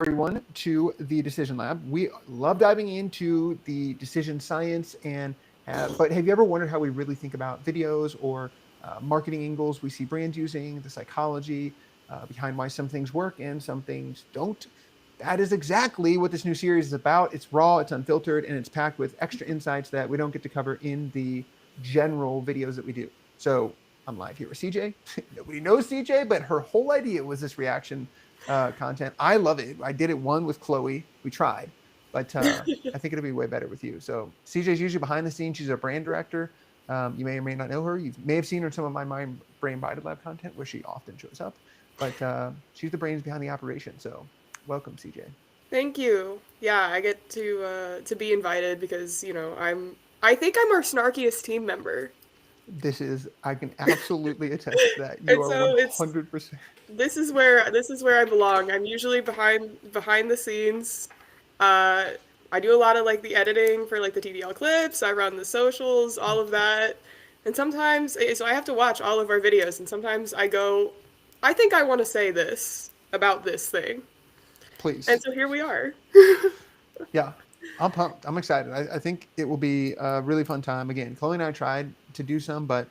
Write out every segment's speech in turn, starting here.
everyone to the Decision Lab. We love diving into the decision science, but have you ever wondered how we really think about videos or marketing angles we see brands using, the psychology behind why some things work and some things don't? That is exactly what this new series is about. It's raw, it's unfiltered, and it's packed with extra insights that we don't get to cover in the general videos that we do. So I'm live here with CJ. Nobody knows CJ, but her whole idea was this reaction content. I love it. I did it one with Chloe. We tried, but I think it'll be way better with you. So CJ's usually behind the scenes. She's a brand director. You may or may not know her. You may have seen her in some of my Mind Brain Body Lab content where she often shows up, but she's the brains behind the operation. So welcome, CJ. Thank you. Yeah, I get to be invited because, I think I'm our snarkiest team member. I can absolutely attest to that. You And are so it's 100%. this is where I belong. I'm usually behind the scenes. Uh I do a lot of like the editing for like the TDL clips. I run the socials, all of that. And sometimes so I have to watch all of our videos and sometimes I go, I think I want to say this about this thing. And Please. so here we are. Yeah, I'm pumped. I'm excited. I think it will be a really fun time. Again, Chloe and I tried to do some, but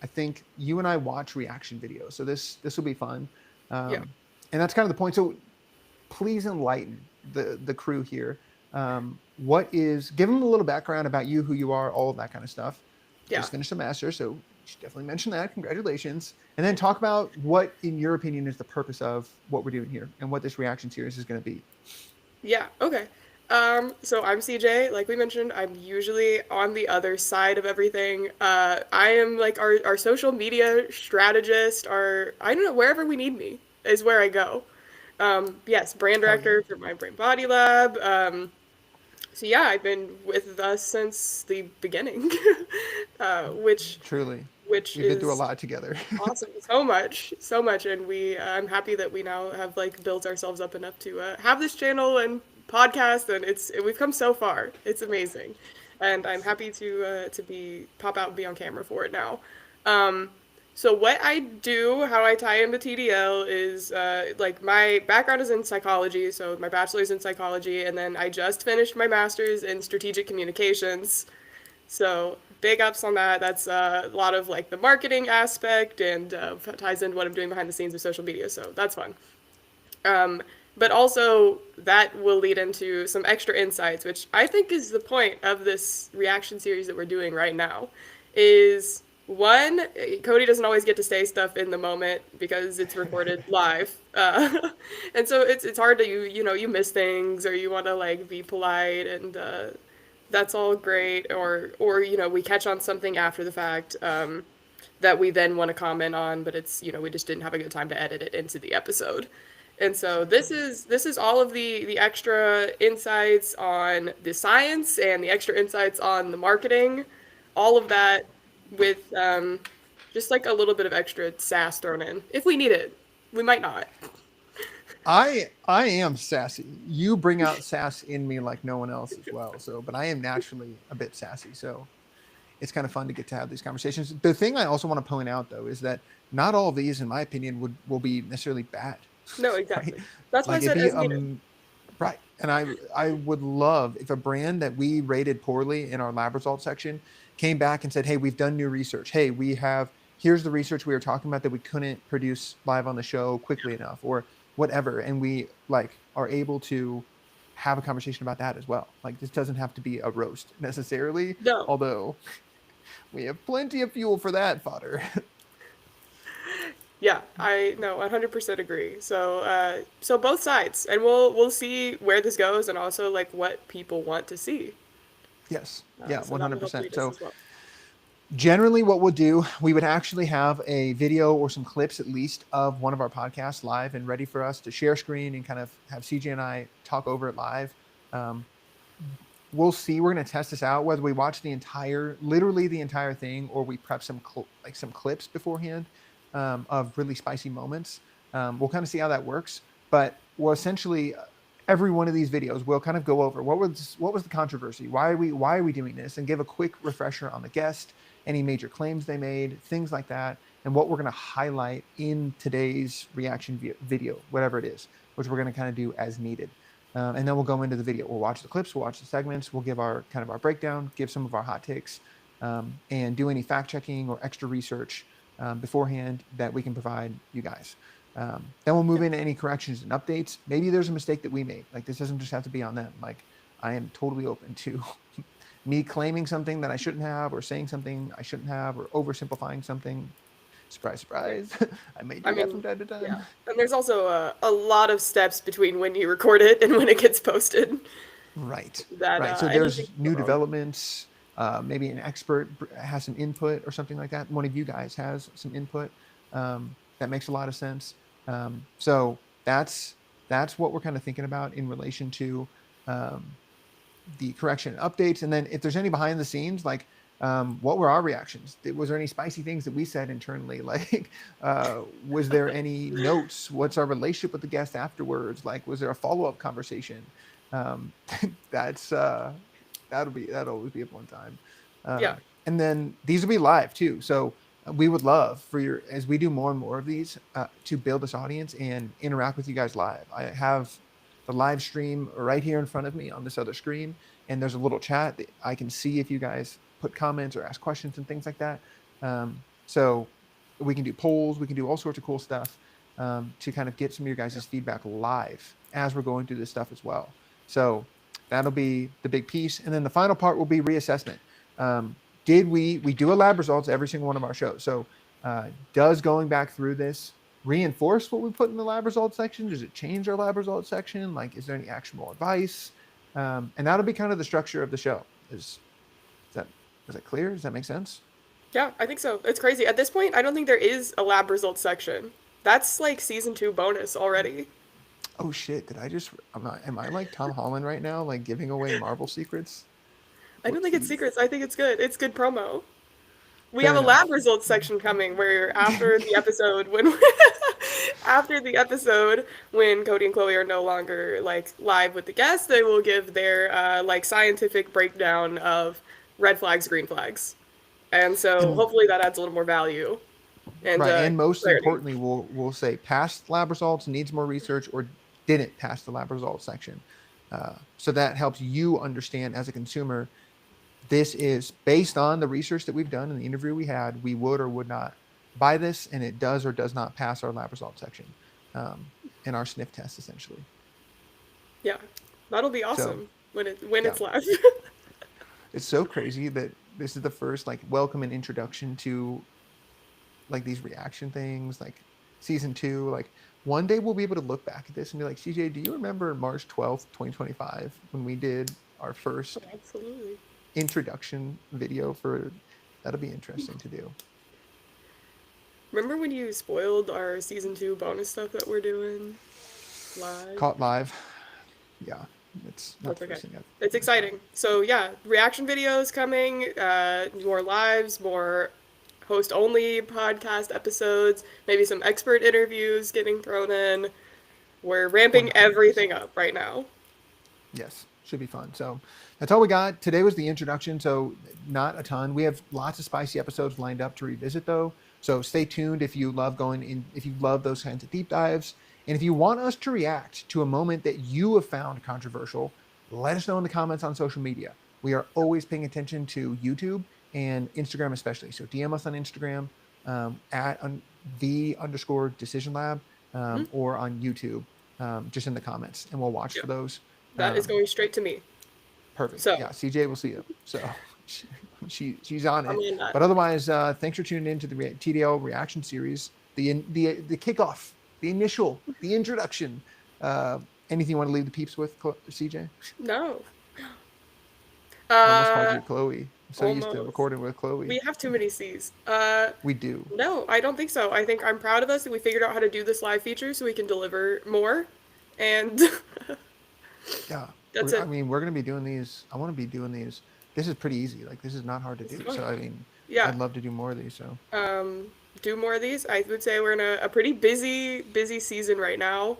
I think you and I watch reaction videos, so this will be fun. Yeah. Um, and that's kind of the point. So please enlighten the crew here. Give them a little background about you, who you are, all of that kind of stuff. Yeah. Just finished a master, so you should definitely mention that. Congratulations. And then talk about what, in your opinion, is the purpose of what we're doing here and what this reaction series is going to be. Yeah, okay. So I'm CJ, like we mentioned, I'm usually on the other side of everything. I am like our social media strategist, I don't know, wherever we need me is where I go. Yes, brand Hell yeah. director for My Brain Body Lab. So yeah, I've been with us since the beginning, which Truly. which We've been through a is lot together. awesome, so much, and I'm happy that we now have like built ourselves up enough to have this channel and podcast, and we've come so far. It's amazing, and I'm happy to be pop out and be on camera for it now. Um, so what I do, how I tie into TDL is like my background is in psychology, so my bachelor's in psychology, and then I just finished my master's in strategic communications. So big ups on that. That's a lot of like the marketing aspect and ties into what I'm doing behind the scenes of social media. So that's fun. Um, but also that will lead into some extra insights, which I think is the point of this reaction series that we're doing right now. Is one, Cody doesn't always get to say stuff in the moment because it's recorded live, and so it's hard to you miss things or you want to like be polite and that's all great or we catch on something after the fact that we then want to comment on but it's we just didn't have a good time to edit it into the episode, and so this is all of the extra insights on the science and the extra insights on the marketing, all of that with just like a little bit of extra sass thrown in if we need it. We might not. I am sassy. You bring out sass in me like no one else as well. So, but I am naturally a bit sassy. So it's kind of fun to get to have these conversations. The thing I also want to point out though is that not all of these, in my opinion, will be necessarily bad. No, Right? exactly. That's why I Like it'd said be as needed. right. And I would love if a brand that we rated poorly in our lab results section came back and said, "Hey, we've done new research. Hey, here's the research we were talking about that we couldn't produce live on the show quickly enough or whatever." And we like are able to have a conversation about that as well. Like this doesn't have to be a roast necessarily, No. although we have plenty of fuel for that fodder. Yeah, I no 100% agree. So both sides, and we'll see where this goes, and also like what people want to see. Yes. Yeah, So that will help 100%. lead us So as well. generally what we'll do, we would actually have a video or some clips at least of one of our podcasts live and ready for us to share screen and kind of have CJ and I talk over it live. Um, we'll see. We're going to test this out whether we watch literally the entire thing, or we prep some clips beforehand of really spicy moments. We'll kind of see how that works. But we'll essentially every one of these videos we'll kind of go over what was the controversy, why are we doing this, and give a quick refresher on the guest, any major claims they made, things like that, and what we're going to highlight in today's reaction video, whatever it is. which we're going to kind of do as needed. And then we'll go into the video. We'll watch the clips, we'll watch the segments, we'll give our kind of our breakdown, give some of our hot takes, and do any fact checking or extra research beforehand that we can provide you guys. Then we'll move into any corrections and updates. Maybe there's a mistake that we made. Like, this doesn't just have to be on them. Like, I am totally open to me claiming something that I shouldn't have, or saying something I shouldn't have, or oversimplifying something. Surprise, surprise. I may do that from time to time. Yeah. And there's also a lot of steps between when you record it and when it gets posted. Right. That, right. So there's new developments. Maybe an expert has some input or something like that. One of you guys has some input. That makes a lot of sense. So that's what we're kind of thinking about in relation to the correction and updates. And then if there's any behind the scenes, like what were our reactions? Was there any spicy things that we said internally? Like, was there any notes? What's our relationship with the guest afterwards? Like, was there a follow-up conversation? That'll always be a fun time. Yeah. And then these will be live too. So we would love for as we do more and more of these, to build this audience and interact with you guys live. I have the live stream right here in front of me on this other screen, and there's a little chat that I can see if you guys put comments or ask questions and things like that. So we can do polls, we can do all sorts of cool stuff to kind of get some of your guys' feedback live as we're going through this stuff as well. So that'll be the big piece. And then the final part will be reassessment. We do a lab results every single one of our shows. So does going back through this reinforce what we put in the lab results section? Does it change our lab results section? Like, is there any actionable advice? And that'll be kind of the structure of the show. Is that clear? Does that make sense? Yeah, I think so. It's crazy. At this point, I don't think there is a lab results section. That's like season 2 bonus already. Oh shit! Am I like Tom Holland right now, like giving away Marvel secrets? I don't think it's secrets. I think it's good. It's good promo. We Fair have a enough. lab results section coming where after the episode when Cody and Chloe are no longer like live with the guests, they will give their like scientific breakdown of red flags, green flags. And so hopefully that adds a little more value. And, right, and most clarity. importantly, we'll say passed lab results, needs more research, or didn't pass the lab results section. So that helps you understand as a consumer, this is based on the research that we've done and the interview we had, we would or would not buy this, and it does or does not pass our lab results section in our sniff test, essentially. Yeah, that'll be awesome when it's live. It's so crazy that this is the first like welcome and introduction to like these reaction things, like season 2. Like one day we'll be able to look back at this and be like, CJ, do you remember March 12th, 2025 when we did our first Absolutely introduction video for that'll be interesting to do. Remember when you spoiled our season 2 bonus stuff that we're doing live? Caught live. Yeah, it's not okay. It's exciting. So yeah, reaction videos coming, more lives, more host-only podcast episodes, maybe some expert interviews getting thrown in. We're ramping 100%. Everything up right now. Yes, should be fun. So that's all we got. Today was the introduction, so not a ton. We have lots of spicy episodes lined up to revisit though. So stay tuned if you love if you love those kinds of deep dives. And if you want us to react to a moment that you have found controversial, let us know in the comments on social media. We are always paying attention to YouTube and Instagram especially. So DM us on Instagram at _decision lab or on YouTube, just in the comments, and we'll watch for those. That is going straight to me. Perfect. So, yeah, CJ will see it. So she's on it. But otherwise, thanks for tuning in to the TDL reaction series, the kickoff, the introduction. Anything you want to leave the peeps with, CJ? No. Almost called you Chloe. I'm so used to recording with Chloe. We have too many C's. We do. No, I don't think so. I think I'm proud of us that we figured out how to do this live feature so we can deliver more. And yeah, that's it. I mean, we're going to be doing these. I want to be doing these. This is pretty easy. Like, this is not hard to do. So, I mean, yeah. I'd love to do more of these. So, do more of these. I would say we're in a pretty busy season right now.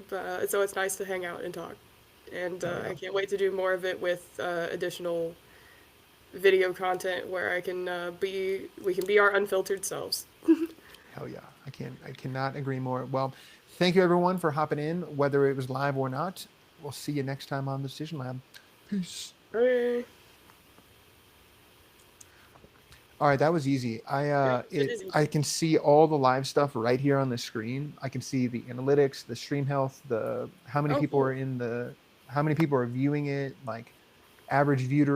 So it's nice to hang out and talk. And I can't wait to do more of it with additional video content where we can be our unfiltered selves. Hell yeah. I cannot agree more. Well, Thank you everyone for hopping in, whether it was live or not. We'll see you next time on the Decision Lab. Peace. Hooray. All right, that was easy. It is I easy. can see all the live stuff right here on the screen. I can see the analytics, the stream health, the how many Oh, people cool. are in the how many people are viewing it, like average view rate.